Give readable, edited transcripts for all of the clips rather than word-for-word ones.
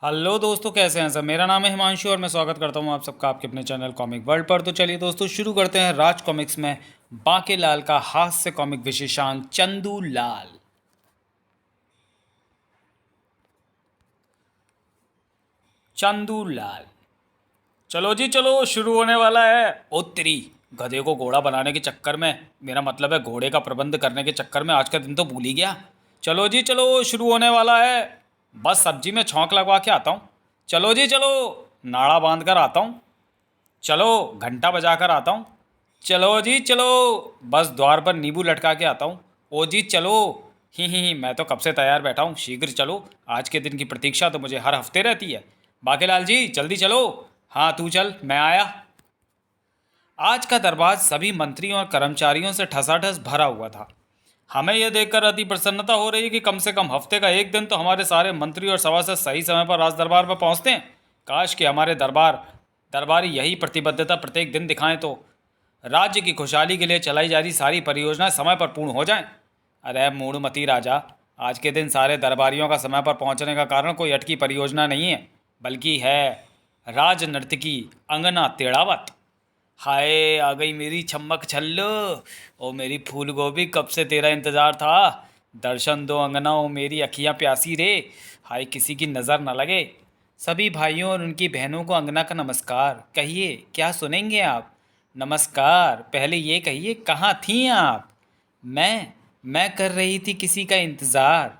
Hello दोस्तों, कैसे हैं सब। मेरा नाम है हिमांशु और मैं स्वागत करता हूं आप सबका आपके अपने चैनल कॉमिक वर्ल्ड पर। तो चलिए दोस्तों, शुरू करते हैं राज कॉमिक्स में बांके लाल का हास्य कॉमिक विशेषांक चंदू लाल। चंदू लाल। चलो जी चलो, शुरू होने वाला है। ओ तेरी, गधे को घोड़ा बनाने के चक्कर में, मेरा मतलब है घोड़े का प्रबंध करने के चक्कर में आज का दिन तो भूल ही गया। चलो जी चलो, शुरू होने वाला है। बस सब्जी में छौंक लगवा के आता हूँ। चलो जी चलो, नाड़ा बांध कर आता हूँ। चलो, घंटा बजा कर आता हूँ। चलो जी चलो, बस द्वार पर नींबू लटका के आता हूँ। ओ जी चलो। ही, मैं तो कब से तैयार बैठा हूँ, शीघ्र चलो। आज के दिन की प्रतीक्षा तो मुझे हर हफ्ते रहती है। बाकेलाल जी जल्दी चलो। हाँ तू चल, मैं आया। आज का दरबार सभी मंत्रियों और कर्मचारियों से ठसाठस भरा हुआ था। हमें यह देखकर अति प्रसन्नता हो रही है कि कम से कम हफ्ते का एक दिन तो हमारे सारे मंत्री और सभासद सही समय पर राज दरबार पर पहुंचते हैं। काश कि हमारे दरबारी यही प्रतिबद्धता प्रत्येक दिन दिखाएं तो राज्य की खुशहाली के लिए चलाई जा रही सारी परियोजनाएं समय पर पूर्ण हो जाएं। अरे मूढ़मती राजा, आज के दिन सारे दरबारियों का समय पर पहुंचने का कारण कोई अटकी परियोजना नहीं है, बल्कि है राज नर्तकी अंगना तेड़ावत। हाय आ गई मेरी छम्मक छल्लो। ओ मेरी फूल गोभी, कब से तेरा इंतजार था। दर्शन दो अंगना, ओ मेरी अखियां प्यासी रे। हाय किसी की नज़र न लगे। सभी भाइयों और उनकी बहनों को अंगना का नमस्कार। कहिए क्या सुनेंगे आप। नमस्कार, पहले ये कहिए कहाँ थी आप। मैं कर रही थी किसी का इंतज़ार।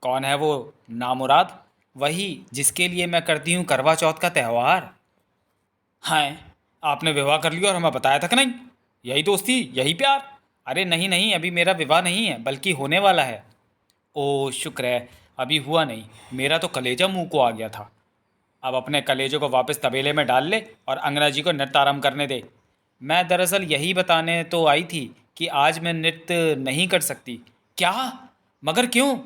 कौन है वो नामुराद। वही जिसके लिए मैं करती हूँ करवा चौथ का त्यौहार। हैं, आपने विवाह कर लिया और हमें बताया था कि नहीं। यही दोस्ती, यही प्यार। अरे नहीं नहीं, अभी मेरा विवाह नहीं है, बल्कि होने वाला है। ओ शुक्र है, अभी हुआ नहीं। मेरा तो कलेजा मुंह को आ गया था। अब अपने कलेजे को वापस तबेले में डाल ले और अंगना जी को नृत्य आरंभ करने दे। मैं दरअसल यही बताने तो आई थी कि आज मैं नृत्य नहीं कर सकती। क्या? मगर क्यों?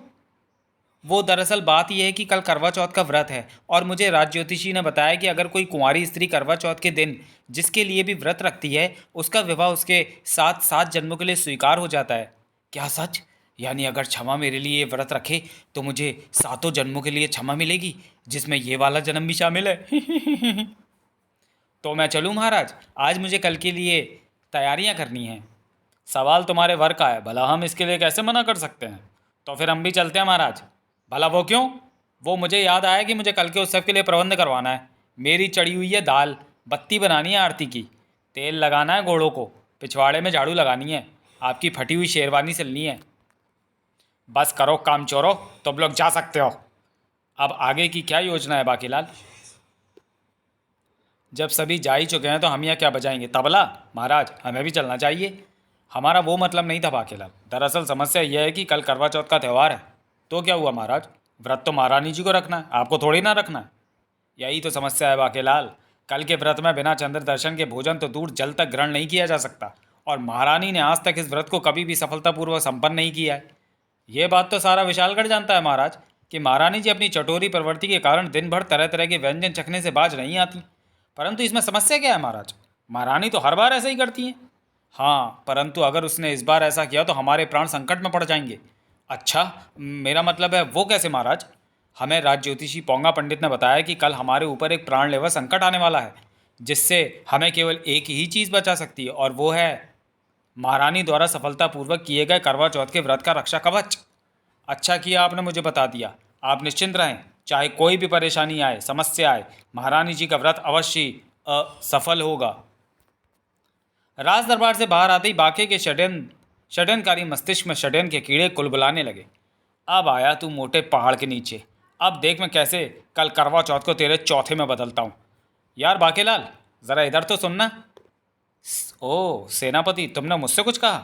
वो दरअसल बात यह है कि कल करवा चौथ का व्रत है और मुझे राज ज्योतिषी ने बताया कि अगर कोई कुंवारी स्त्री करवा चौथ के दिन जिसके लिए भी व्रत रखती है, उसका विवाह उसके साथ 7 जन्मों के लिए स्वीकार हो जाता है। क्या सच? यानी अगर क्षमा मेरे लिए ये व्रत रखे तो मुझे 7 जन्मों के लिए क्षमा मिलेगी, जिसमें ये वाला जन्म भी शामिल है। तो मैं चलूँ महाराज, आज मुझे कल के लिए तैयारियां करनी हैं। सवाल तुम्हारे वर का है, भला हम इसके लिए कैसे मना कर सकते हैं। तो फिर हम भी चलते हैं महाराज। भला वो क्यों? वो मुझे याद आया कि मुझे कल के उत्सव के लिए प्रबंध करवाना है। मेरी चढ़ी हुई है दाल, बत्ती बनानी है आरती की, तेल लगाना है घोड़ों को, पिछवाड़े में झाड़ू लगानी है, आपकी फटी हुई शेरवानी सिलनी है। बस करो काम चोरो, तुम लोग जा सकते हो। अब आगे की क्या योजना है बाकीलाल। जब सभी जा ही चुके हैं तो हम यहाँ क्या बजाएंगे, तबला। महाराज हमें भी चलना चाहिए। हमारा वो मतलब नहीं था बाकेलाल। दरअसल समस्या यह है कि कल करवा चौथ का त्यौहार है। तो क्या हुआ महाराज, व्रत तो महारानी जी को रखना है, आपको थोड़ी ना रखना है। यही तो समस्या है बाकेलाल। कल के व्रत में बिना चंद्र दर्शन के भोजन तो दूर जल तक ग्रहण नहीं किया जा सकता, और महारानी ने आज तक इस व्रत को कभी भी सफलतापूर्वक संपन्न नहीं किया है। ये बात तो सारा विशालगढ़ जानता है महाराज, कि महारानी जी अपनी चटोरी प्रवृत्ति के कारण दिन भर तरह तरह के व्यंजन चखने से बाज नहीं आती। परंतु इसमें समस्या क्या है महाराज, महारानी तो हर बार ऐसा ही करती हैं। हाँ, परंतु अगर उसने इस बार ऐसा किया तो हमारे प्राण संकट में पड़ जाएंगे। अच्छा, मेरा मतलब है वो कैसे महाराज। हमें राज ज्योतिषी पोंगा पंडित ने बताया कि कल हमारे ऊपर एक प्राणलेवा संकट आने वाला है, जिससे हमें केवल एक ही चीज़ बचा सकती है, और वो है महारानी द्वारा सफलतापूर्वक किए गए करवा चौथ के व्रत का रक्षा कवच। अच्छा किया आपने मुझे बता दिया। आप निश्चिंत रहें, चाहे कोई भी परेशानी आए, समस्या आए, महारानी जी का व्रत अवश्य सफल होगा। राज दरबार से बाहर आते ही बाके के षड्यंत्रकारी मस्तिष्क में षड्यंत्र के कीड़े कुलबुलाने लगे। अब आया तू मोटे पहाड़ के नीचे। अब देख मैं कैसे कल करवा चौथ को तेरे चौथे में बदलता हूँ। यार बाकेलाल, ज़रा इधर तो सुनना। ओ सेनापति, तुमने मुझसे कुछ कहा?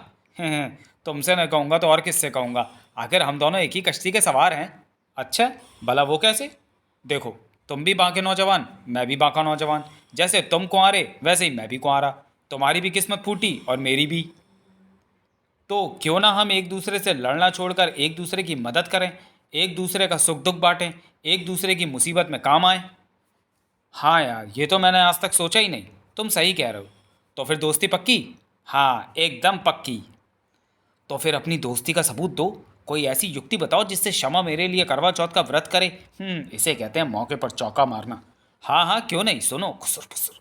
तुमसे नहीं कहूँगा तो और किससे कहूँगा, आखिर हम दोनों एक ही कश्ती के सवार हैं। अच्छा, भला वो कैसे? देखो, तुम भी बांके नौजवान, मैं भी बांका नौजवान। जैसे तुम कुंवारे वैसे ही मैं भी कुंवारा। तुम्हारी भी किस्मत फूटी और मेरी भी। तो क्यों ना हम एक दूसरे से लड़ना छोड़कर एक दूसरे की मदद करें, एक दूसरे का सुख दुख बांटें, एक दूसरे की मुसीबत में काम आए। हाँ यार, ये तो मैंने आज तक सोचा ही नहीं। तुम सही कह रहे हो। तो फिर दोस्ती पक्की? हाँ एकदम पक्की। तो फिर अपनी दोस्ती का सबूत दो। कोई ऐसी युक्ति बताओ जिससे क्षमा मेरे लिए करवा चौथ का व्रत करे। इसे कहते हैं मौके पर चौका मारना। हाँ हाँ, क्यों नहीं, सुनो खुसुर खुसुर।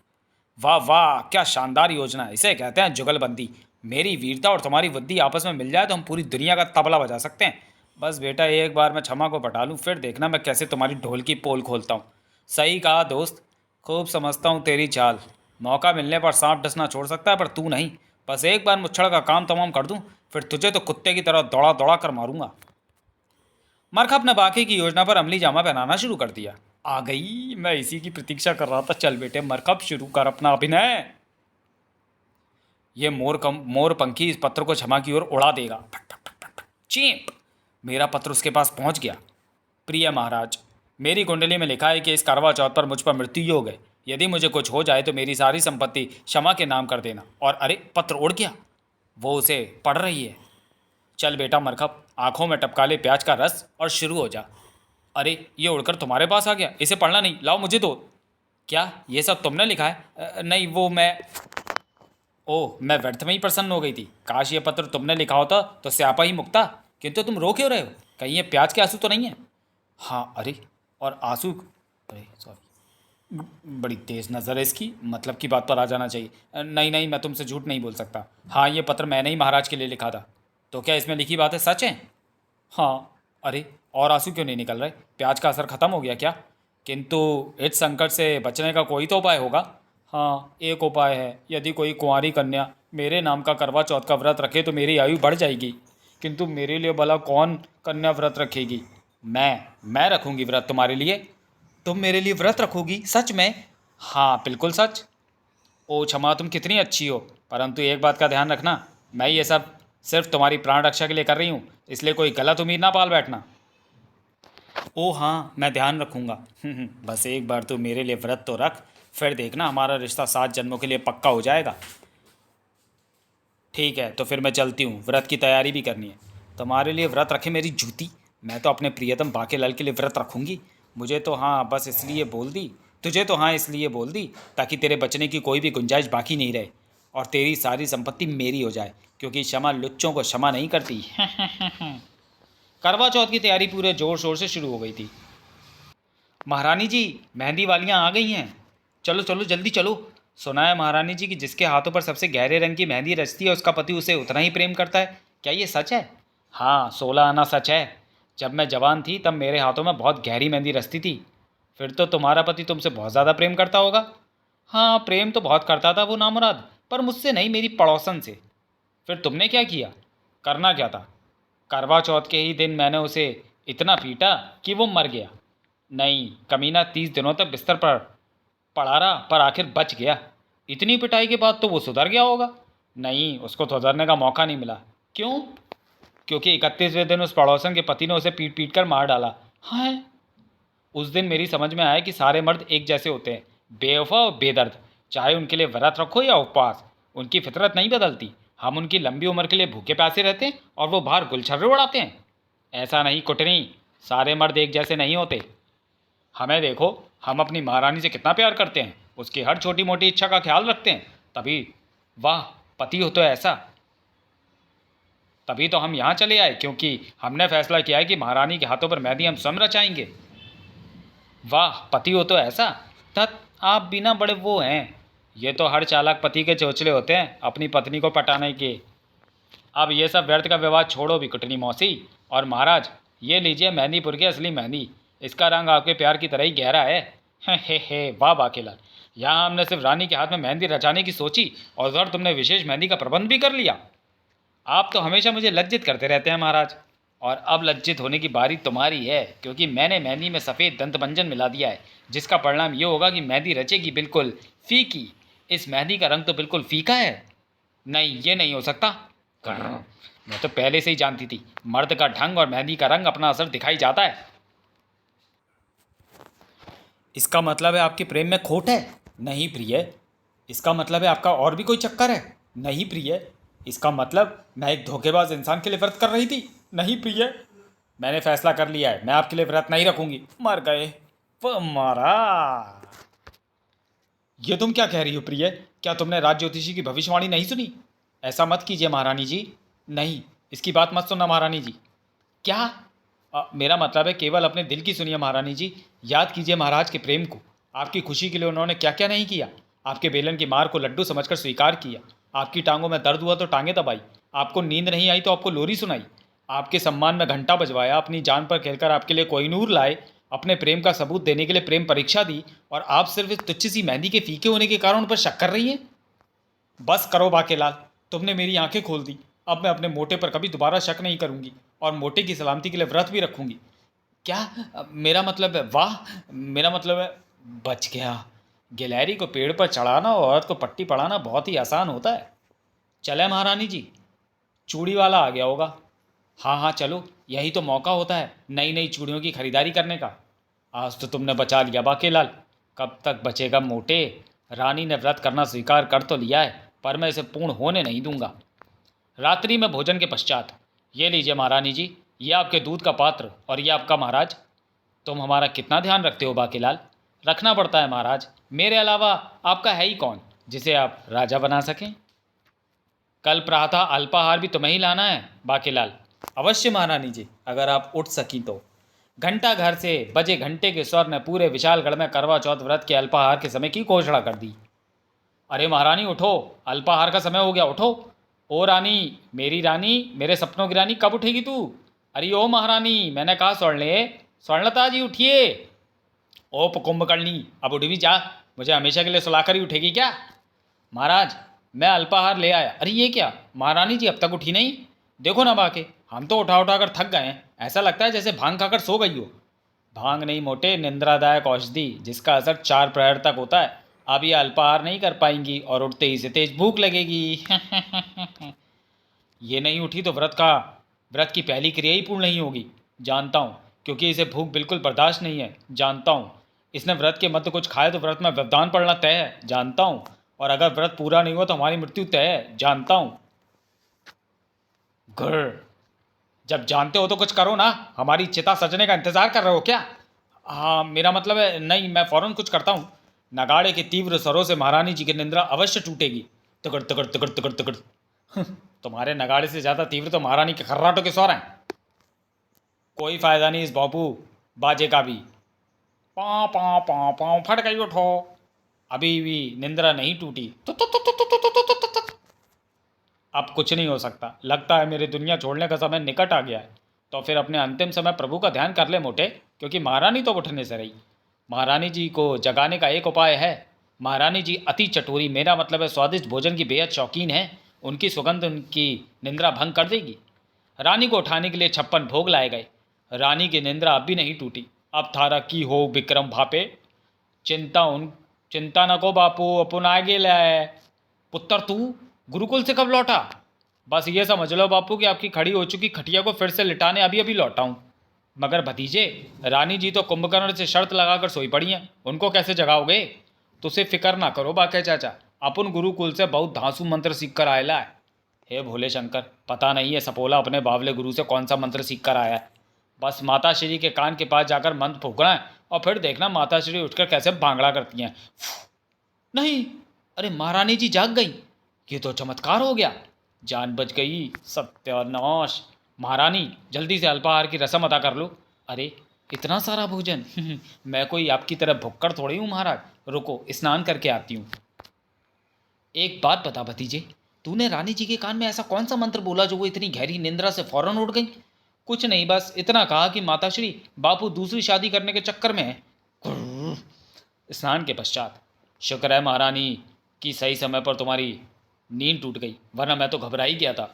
वाह वाह, क्या शानदार योजना है। इसे कहते हैं जुगलबंदी। मेरी वीरता और तुम्हारी बुद्धि आपस में मिल जाए तो हम पूरी दुनिया का तबला बजा सकते हैं। बस बेटा, एक बार मैं क्षमा को पटा लूँ, फिर देखना मैं कैसे तुम्हारी ढोल की पोल खोलता हूँ। सही कहा दोस्त, खूब समझता हूँ तेरी चाल। मौका मिलने पर सांप डसना छोड़ सकता है, पर तू नहीं। बस एक बार मुच्छड़ का काम तमाम कर दूँ, फिर तुझे तो कुत्ते की तरह दौड़ा दौड़ा कर मारूंगा। मरखप ने बाकी की योजना पर अमली जामा पहनाना शुरू कर दिया। आ गई, मैं इसी की प्रतीक्षा कर रहा था। चल बेटे मरखप, शुरू कर अपना अभिनय। ये मोर पंखी इस पत्र को क्षमा की ओर उड़ा देगा। चीप, मेरा पत्र उसके पास पहुंच गया। प्रिय महाराज, मेरी कुंडली में लिखा है कि इस करवा चौथ पर मुझ पर मृत्यु योग है। यदि मुझे कुछ हो जाए तो मेरी सारी संपत्ति क्षमा के नाम कर देना। और अरे, पत्र उड़ गया। वो उसे पढ़ रही है। चल बेटा मरखप, आंखों में टपका ले प्याज का रस और शुरू हो जा। अरे, ये उड़कर तुम्हारे पास आ गया। इसे पढ़ना नहीं, लाओ मुझे दो। क्या ये सब तुमने लिखा है? नहीं, वो मैं। ओह, मैं व्यर्थ में ही प्रसन्न हो गई थी। काश ये पत्र तुमने लिखा होता तो स्यापा ही मुक्ता। किंतु तुम रो क्यों रहे हो? कहीं ये प्याज के आंसू तो नहीं है? हाँ, अरे, और आंसू, अरे सॉरी, बड़ी तेज नज़र है इसकी। मतलब की बात पर आ जाना चाहिए। नहीं नहीं, मैं तुमसे झूठ नहीं बोल सकता। हाँ, ये पत्र मैंने ही महाराज के लिए लिखा था। तो क्या इसमें लिखी बातें सच हैं? हाँ। अरे, और आंसू क्यों नहीं निकल रहे? प्याज का असर खत्म हो गया क्या? किंतु इस संकट से बचने का कोई तो उपाय होगा। हाँ, एक उपाय है। यदि कोई कुंवारी कन्या मेरे नाम का करवा चौथ का व्रत रखे तो मेरी आयु बढ़ जाएगी। किंतु मेरे लिए भला कौन कन्या व्रत रखेगी? मैं रखूंगी व्रत तुम्हारे लिए। तुम मेरे लिए व्रत रखोगी? सच में? हाँ, बिल्कुल सच। ओ क्षमा, तुम कितनी अच्छी हो। परंतु एक बात का ध्यान रखना, मैं ये सब सिर्फ तुम्हारी प्राण रक्षा के लिए कर रही हूँ, इसलिए कोई गलत उम्मीद ना पाल बैठना। ओ हाँ, मैं ध्यान रखूँगा। बस एक बार तू मेरे लिए व्रत तो रख, फिर देखना हमारा रिश्ता 7 जन्मों के लिए पक्का हो जाएगा। ठीक है, तो फिर मैं चलती हूँ, व्रत की तैयारी भी करनी है। तुम्हारे लिए व्रत रखे मेरी जूती। मैं तो अपने प्रियतम बाकेलाल के लिए व्रत रखूँगी। मुझे तो हाँ बस इसलिए बोल दी, तुझे तो हाँ इसलिए बोल दी ताकि तेरे बचने की कोई भी गुंजाइश बाकी नहीं रहे और तेरी सारी संपत्ति मेरी हो जाए, क्योंकि क्षमा लुच्चों को क्षमा नहीं करती। करवा चौथ की तैयारी पूरे जोर शोर से शुरू हो गई थी। महारानी जी, मेहंदी वालियाँ आ गई हैं। चलो चलो जल्दी चलो। सुना है महारानी जी कि जिसके हाथों पर सबसे गहरे रंग की मेहंदी रचती है उसका पति उसे उतना ही प्रेम करता है। क्या ये सच है? हाँ, 16 आना सच है। जब मैं जवान थी तब मेरे हाथों में बहुत गहरी मेहंदी रचती थी। फिर तो तुम्हारा पति तुमसे बहुत ज़्यादा प्रेम करता होगा। हाँ, प्रेम तो बहुत करता था वो नामुराद, पर मुझसे नहीं, मेरी पड़ोसन से। फिर तुमने क्या किया? करना क्या था? करवा चौथ के ही दिन मैंने उसे इतना पीटा कि वो मर गया। नहीं, कमीना 30 दिनों तक बिस्तर पर पड़ा रहा, पर आखिर बच गया। इतनी पिटाई के बाद तो वो सुधर गया होगा। नहीं, उसको सुधरने का मौका नहीं मिला। क्यों? क्योंकि 31वें दिन उस पड़ोसन के पति ने उसे पीट पीट कर मार डाला। हाँ, उस दिन मेरी समझ में आया कि सारे मर्द एक जैसे होते हैं, बेवफा और बेदर्द। चाहे उनके लिए व्रत रखो या उपवास, उनकी फितरत नहीं बदलती। हम उनकी लंबी उम्र के लिए भूखे प्यासे रहते हैं और वो बाहर गुलछर्रे उड़ाते हैं। ऐसा नहीं कुटनी, सारे मर्द एक जैसे नहीं होते। हमें देखो, हम अपनी महारानी से कितना प्यार करते हैं, उसकी हर छोटी मोटी इच्छा का ख्याल रखते हैं। तभी, वाह, पति हो तो ऐसा। तभी तो हम यहाँ चले आए, क्योंकि हमने फैसला किया है कि महारानी के हाथों पर मेहंदी हम स्वयं रचाएंगे। वाह, पति हो तो ऐसा। तत्, आप बिना बड़े वो हैं। ये तो हर चालाक पति के चोचले होते हैं अपनी पत्नी को पटाने के। अब ये सब व्यर्थ का विवाद छोड़ो भी कुटनी मौसी। और महाराज, ये लीजिए मेहंदीपुर की असली मेहंदी। इसका रंग आपके प्यार की तरह ही गहरा है। हे, वाह बाकेलाल, यहाँ हमने सिर्फ रानी के हाथ में मेहंदी रचाने की सोची और उधर तुमने विशेष मेहंदी का प्रबंध भी कर लिया। आप तो हमेशा मुझे लज्जित करते रहते हैं महाराज, और अब लज्जित होने की बारी तुम्हारी है, क्योंकि मैंने मेहंदी में सफ़ेद दंतमंजन मिला दिया है, जिसका परिणाम ये होगा कि मेहंदी रचेगी बिल्कुल फीकी। इस मेहंदी का रंग तो बिल्कुल फीका है। नहीं, ये नहीं हो सकता। मैं तो पहले से ही जानती थी, मर्द का ढंग और मेहंदी का रंग अपना असर दिखाई जाता है। इसका मतलब है आपके प्रेम में खोट है? नहीं प्रिय। इसका मतलब है आपका और भी कोई चक्कर है? नहीं प्रिय। इसका मतलब मैं एक धोखेबाज इंसान के लिए व्रत कर रही थी? नहीं प्रिय। मैंने फैसला कर लिया है, मैं आपके लिए व्रत नहीं रखूंगी। मर गए। वो मारा। ये तुम क्या कह रही हो प्रिय? क्या तुमने राज ज्योतिषी की भविष्यवाणी नहीं सुनी? ऐसा मत कीजिए महारानी जी। नहीं, इसकी बात मत सुनना महारानी जी। क्या? मेरा मतलब है केवल अपने दिल की सुनिए महारानी जी। याद कीजिए महाराज के प्रेम को। आपकी खुशी के लिए उन्होंने क्या क्या नहीं किया। आपके बेलन की मार को लड्डू समझकर स्वीकार किया। आपकी टांगों में दर्द हुआ तो टांगें दबाई। आपको नींद नहीं आई तो आपको लोरी सुनाई। आपके सम्मान में घंटा बजवाया। अपनी जान पर खेलकर आपके लिए कोहिनूर लाए। अपने प्रेम का सबूत देने के लिए प्रेम परीक्षा दी। और आप सिर्फ इस तुच्छ सी मेहंदी के फीके होने के कारण उन पर शक कर रही हैं। बस करो बाकेलाल, तुमने मेरी आंखें खोल दी। अब मैं अपने मोटे पर कभी दोबारा शक नहीं करूंगी और मोटे की सलामती के लिए व्रत भी रखूंगी। क्या? मेरा मतलब है, वाह, मेरा मतलब है, बच गया। गिलहरी को पेड़ पर चढ़ाना और औरत को पट्टी पढ़ाना बहुत ही आसान होता है। चले महारानी जी, चूड़ी वाला आ गया होगा। हाँ हाँ चलो, यही तो मौका होता है नई नई चूड़ियों की खरीदारी करने का। आज तो तुमने बचा लिया बाकेलाल। कब तक बचेगा मोटे? रानी ने व्रत करना स्वीकार कर तो लिया है, पर मैं इसे पूर्ण होने नहीं दूंगा। रात्रि में भोजन के पश्चात, ये लीजिए महारानी जी, ये आपके दूध का पात्र और ये आपका महाराज। तुम हमारा कितना ध्यान रखते हो बाकेलाल। रखना पड़ता है महाराज, मेरे अलावा आपका है ही कौन जिसे आप राजा बना सकें। कल प्रातः अल्पाहार भी तुम्हें ही लाना है बाकेलाल। अवश्य महारानी जी, अगर आप उठ सकी तो। घंटा घर से बजे घंटे के स्वर ने पूरे विशालगढ़ में करवा चौथ व्रत के अल्पाहार के समय की घोषणा कर दी। अरे महारानी उठो, अल्पाहार का समय हो गया, उठो। ओ रानी, मेरी रानी, मेरे सपनों की रानी, कब उठेगी तू? अरे ओ महारानी, मैंने कहा स्वर्णलता जी उठिए। ओ कुंभकर्णी, अब उठ भी जा। मुझे हमेशा के लिए सुलाकर ही उठेगी क्या? महाराज, मैं अल्पाहार ले आया। अरे ये क्या महारानी जी, अब तक उठी नहीं? देखो ना बाके, हम तो उठा उठा कर थक गए हैं। ऐसा लगता है जैसे भांग खाकर सो गई हो। भांग नहीं मोटे, निंद्रादायक औषधि जिसका असर 4 प्रहर तक होता है। अब ये अल्पाहार नहीं कर पाएंगी और उठते ही से तेज भूख लगेगी। ये नहीं उठी तो व्रत की पहली क्रिया ही पूर्ण नहीं होगी। जानता हूँ, क्योंकि इसे भूख बिल्कुल बर्दाश्त नहीं है। जानता हूँ, इसने व्रत के मध्य कुछ खाए तो व्रत में व्यवधान पड़ना तय है। जानता हूँ, और अगर व्रत पूरा नहीं हुआ तो हमारी मृत्यु तय है। जानता हूँ। घर, जब जानते हो तो कुछ करो ना। हमारी चिता सजने का इंतजार कर रहे हो क्या? हाँ, मेरा मतलब है, नहीं, मैं फौरन कुछ करता हूँ। नगाड़े के तीव्र स्वरों से महारानी जी की निंद्रा अवश्य टूटेगी। तगड़ तगड़ तगड़ तगड़ तगड़। तुम्हारे नगाड़े से ज़्यादा तीव्र तो महारानी के खर्राटों के स्वर हैं। कोई फायदा नहीं इस बापू बाजे का भी। पाँव पाँव पाँव पाँव, फट गई, उठो। अभी भी निंद्रा नहीं टूटी। अब कुछ नहीं हो सकता। लगता है मेरी दुनिया छोड़ने का समय निकट आ गया है। तो फिर अपने अंतिम समय प्रभु का ध्यान कर ले मोटे, क्योंकि महारानी तो उठने से रही। महारानी जी को जगाने का एक उपाय है। महारानी जी अति चटोरी, मेरा मतलब है स्वादिष्ट भोजन की बेहद शौकीन है। उनकी सुगंध उनकी निंद्रा भंग कर देगी। रानी को उठाने के लिए 56 भोग लाए गए। रानी की निंद्रा अब भी नहीं टूटी। अब थारा की हो विक्रम भापे। चिंता न को बापू, अपन आगे लाए। पुत्र तू गुरुकुल से कब लौटा? बस ये समझ लो बापू कि आपकी खड़ी हो चुकी खटिया को फिर से लिटाने अभी अभी लौटा हूँ। मगर भतीजे, रानी जी तो कुंभकर्ण से शर्त लगाकर सोई पड़ी हैं, उनको कैसे जगाओगे? तुसे फिक्र ना करो बाके चाचा, अपन गुरुकुल से बहुत धांसू मंत्र सीख कर आयला है। हे भोले शंकर, पता नहीं है सपोला अपने बावले गुरु से कौन सा मंत्र सीख कर आया है। बस माता श्री के कान के पास जाकर मंत्र फूकना है और फिर देखना माता श्री उठकर कैसे भांगड़ा करती हैं। नहीं, अरे महारानी जी जाग गई। ये तो चमत्कार हो गया, जान बच गई। सत्यानाश। महारानी, जल्दी से अल्पाहार की रस्म अदा कर लो। अरे इतना सारा भोजन। मैं कोई आपकी तरह भुक्कड़ थोड़ी हूँ महाराज। रुको, स्नान करके आती हूँ। एक बात बता भतीजे, तूने रानी जी के कान में ऐसा कौन सा मंत्र बोला जो वो इतनी गहरी निंद्रा से फौरन उठ गई? कुछ नहीं, बस इतना कहा कि माताश्री, बापू दूसरी शादी करने के चक्कर में है। स्नान के पश्चात, शुक्र है महारानी कि सही समय पर तुम्हारी नींद टूट गई, वरना मैं तो घबरा ही गया था।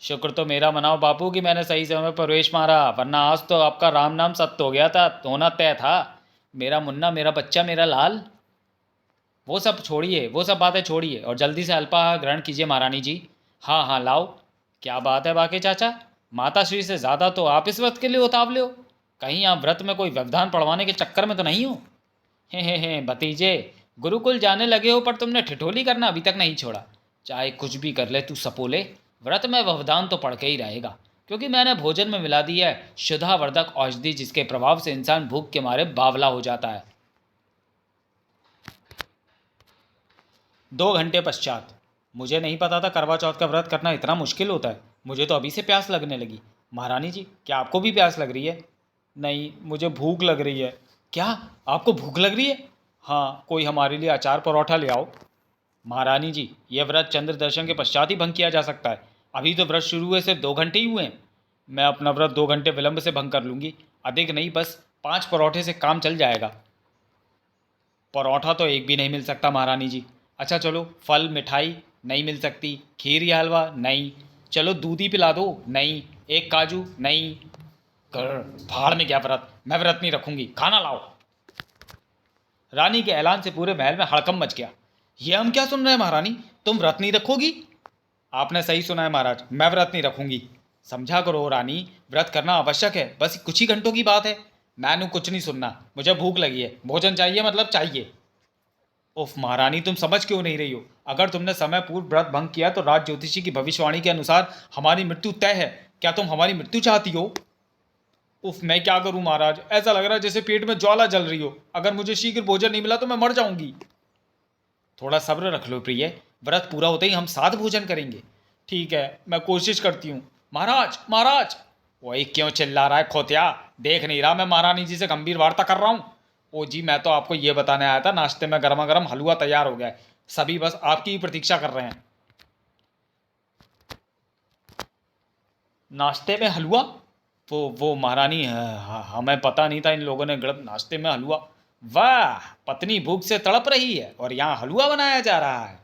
शुक्र तो मेरा मनाओ बापू कि मैंने सही समय पर प्रवेश मारा, वरना आज तो आपका राम नाम सत्य हो गया था, होना तय था। मेरा मुन्ना, मेरा बच्चा, मेरा लाल। वो सब छोड़िए, वो सब बातें छोड़िए और जल्दी से अल्पाहार ग्रहण कीजिए महारानी जी। हाँ हाँ लाओ। क्या बात है बाके चाचा, माता श्री से ज़्यादा तो आप इस व्रत के लिए उतावले हो। कहीं आप व्रत में कोई व्यवधान पड़वाने के चक्कर में तो नहीं हो? हे भतीजे, गुरुकुल जाने लगे हो पर तुमने ठिठोली करना अभी तक नहीं छोड़ा। चाहे कुछ भी कर ले तू सपोले, व्रत में व्यवधान तो पड़ के ही रहेगा, क्योंकि मैंने भोजन में मिला दी है शुद्धावर्धक औषधि, जिसके प्रभाव से इंसान भूख के मारे बावला हो जाता है। 2 घंटे पश्चात, मुझे नहीं पता था करवा चौथ का व्रत करना इतना मुश्किल होता है। मुझे तो अभी से प्यास लगने लगी। महारानी जी, क्या आपको भी प्यास लग रही है? नहीं, मुझे भूख लग रही है। क्या, आपको भूख लग रही है? हाँ, कोई हमारे लिए अचार परोठा ले आओ। महारानी जी, यह व्रत चंद्र दर्शन के पश्चात ही भंग किया जा सकता है। अभी तो व्रत शुरू हुए सिर्फ 2 घंटे ही हुए हैं। मैं अपना व्रत 2 घंटे विलंब से भंग कर लूँगी। अधिक नहीं, बस 5 परोठे से काम चल जाएगा। परोठा तो एक भी नहीं मिल सकता महारानी जी। अच्छा चलो, फल मिठाई नहीं मिल सकती। खीर या हलवा नहीं। चलो दूध ही पिला दो। नहीं। एक काजू नहीं। कर भाड़ में क्या व्रत, मैं व्रत नहीं रखूंगी, खाना लाओ। रानी के ऐलान से पूरे महल में हड़कंप मच गया। ये हम क्या सुन रहे हैं महारानी, तुम व्रत नहीं रखोगी? आपने सही सुना है महाराज, मैं व्रत नहीं रखूंगी। समझा करो रानी, व्रत करना आवश्यक है, बस कुछ ही घंटों की बात है। मैंने कुछ नहीं सुनना, मुझे भूख लगी है, भोजन चाहिए मतलब चाहिए। उफ महारानी, तुम समझ क्यों नहीं रही हो? अगर तुमने समय पूर्व व्रत भंग किया तो राज ज्योतिषी की भविष्यवाणी के अनुसार हमारी मृत्यु तय है। क्या तुम हमारी मृत्यु चाहती हो? उफ, मैं क्या करूं महाराज, ऐसा लग रहा है जैसे पेट में ज्वाला जल रही हो। अगर मुझे शीघ्र भोजन नहीं मिला तो मैं मर जाऊंगी। थोड़ा सब्र रख लो प्रिय, व्रत पूरा होते ही हम साथ भोजन करेंगे। ठीक है, मैं कोशिश करती हूँ। महाराज, महाराज! वही क्यों चिल्ला रहा है खोतिया? देख नहीं रहा मैं महारानी जी से गंभीर वार्ता कर रहा हूँ? ओ जी, मैं तो आपको ये बताने आया था, नाश्ते में गर्मा गर्म हलवा तैयार हो गया है। सभी बस आपकी ही प्रतीक्षा कर रहे हैं। नाश्ते में हलवा? वो महारानी, हमें पता नहीं था इन लोगों ने गलत नाश्ते में हलवा। वाह, पत्नी भूख से तड़प रही है और यहाँ हलवा बनाया जा रहा है।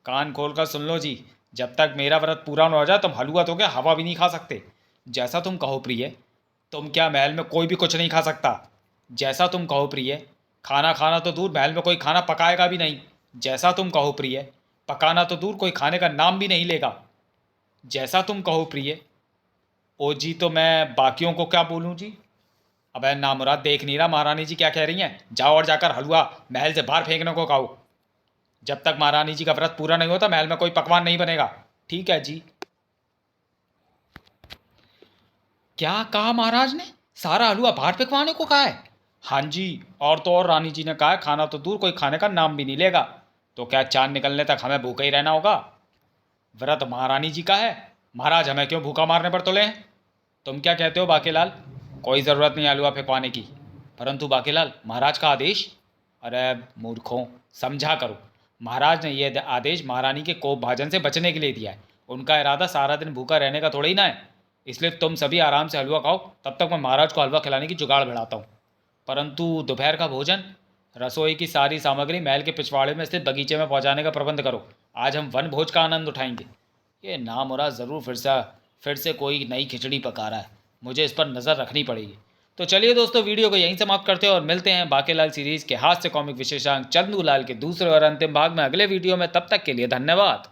कान खोलकर सुन लो जी, जब तक मेरा व्रत पूरा न हो जाए तुम हलवा तो क्या हवा भी नहीं खा सकते। जैसा तुम कहो प्रिय। तुम क्या, महल में कोई भी कुछ नहीं खा सकता? जैसा तुम कहो प्रिय। खाना खाना तो दूर, महल में कोई खाना पकाएगा भी नहीं। जैसा तुम कहो प्रिय। पकाना तो दूर, कोई खाने का नाम भी नहीं लेगा। जैसा तुम कहो प्रिय। ओ जी, तो मैं बाकियों को क्या बोलूँ जी? अबे नामुराद, देख नहीं रहा महारानी जी क्या कह रही हैं? जाओ और जाकर हलवा महल से बाहर फेंकने को कहो। जब तक महारानी जी का व्रत पूरा नहीं होता महल में कोई पकवान नहीं बनेगा। ठीक है जी। क्या कहा महाराज ने? सारा हलवा बाहर फेंकवाने को कहा है? हाँ जी। और तो और रानी जी ने कहा है, खाना तो दूर, कोई खाने का नाम भी नहीं लेगा। तो क्या चांद निकलने तक हमें भूखा ही रहना होगा? व्रत महारानी जी का है, महाराज हमें क्यों भूखा मारने पर तुले हैं? तुम क्या कहते हो बाकीलाल? कोई ज़रूरत नहीं हलवा फेंकवाने की। परंतु बाकीलाल, महाराज का आदेश। अरे मूर्खों, समझा करो। महाराज ने यह आदेश महारानी के कोप भाजन से बचने के लिए दिया है। उनका इरादा सारा दिन भूखा रहने का थोड़ा ही ना है। इसलिए तुम सभी आराम से हलवा खाओ, तब तक मैं महाराज को हलवा खिलाने की जुगाड़ बढ़ाता हूँ। परंतु दोपहर का भोजन, रसोई की सारी सामग्री महल के पिछवाड़े में स्थित बगीचे में पहुँचाने का प्रबंध करो। आज हम वन भोज का आनंद उठाएंगे। ये नामुराद ज़रूर फिर से कोई नई खिचड़ी पका रहा है। मुझे इस पर नज़र रखनी पड़ेगी। तो चलिए दोस्तों, वीडियो को यहीं समाप्त करते हैं और मिलते हैं बाकेलाल सीरीज़ के हास्य कॉमिक विशेषांक चंदूलाल के दूसरे और अंतिम भाग में अगले वीडियो में। तब तक के लिए धन्यवाद।